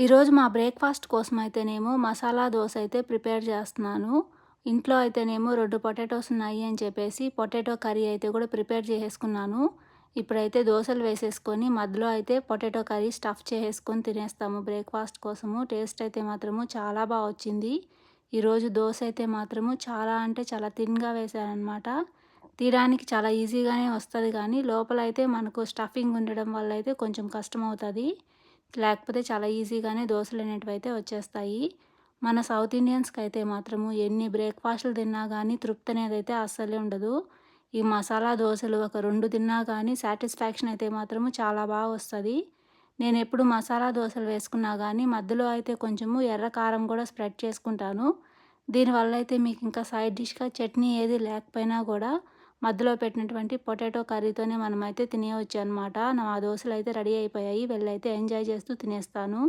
ఈరోజు మా బ్రేక్‌ఫాస్ట్ కోసం అయితేనేమో మసాలా దోస అయితే ప్రిపేర్ చేస్తున్నాను. ఇంట్లో అయితేనేమో 2 పొటాటోస్ ఉన్నాయి అని చెప్పేసి పొటాటో కర్రీ అయితే కూడా ప్రిపేర్ చేసేసుకున్నాను. ఇప్పుడైతే దోసలు వేసేసుకొని మధ్యలో అయితే పొటాటో కర్రీ స్టఫ్ చేసేసుకొని తినేస్తాము బ్రేక్‌ఫాస్ట్ కోసము. టేస్ట్ అయితే మాత్రము చాలా బా వచ్చింది. ఈరోజు దోస అయితే మాత్రము చాలా అంటే చాలా థిన్‌గా వేశాననమాట. తీయడానికి చాలా ఈజీగానే వస్తది కానీ లోపలైతే మనకు స్టఫింగ్ ఉండడం వల్ల అయితే కొంచెం కష్టమవుతది. లేకపోతే చాలా ఈజీగానే దోసలనేటివైతే వచ్చేస్తాయి. మన సౌత్ ఇండియన్స్‌కైతే మాత్రము ఎన్ని బ్రేక్‌ఫాస్ట్‌లు తిన్నా గానీ తృప్తి అనేదైతే అస్సలే ఉండదు. ఈ మసాలా దోసలు ఒక 2 తిన్నా గానీ సాటిస్ఫాక్షన్ అయితే మాత్రము చాలా బా వస్తది. నేనెప్పుడు మసాలా దోసలు వేసుకున్నా గానీ మధ్యలో అయితే కొంచెము ఎర్ర కారం కూడా స్ప్రెడ్ చేసుకుంటాను. దీనివల్ల అయితే మీకు ఇంకా సైడ్ డిష్‌గా చట్నీ ఏది లేకపోయినా గూడా మధ్యలో పెట్టినటువంటి పొటాటో కర్రీతోనే మనమైతే తినేయొచ్చనమాట. నా దోసలైతే రెడీ అయిపోయాయి. వెళ్ళైతే ఎంజాయ్ చేస్తూ తినేస్తాను.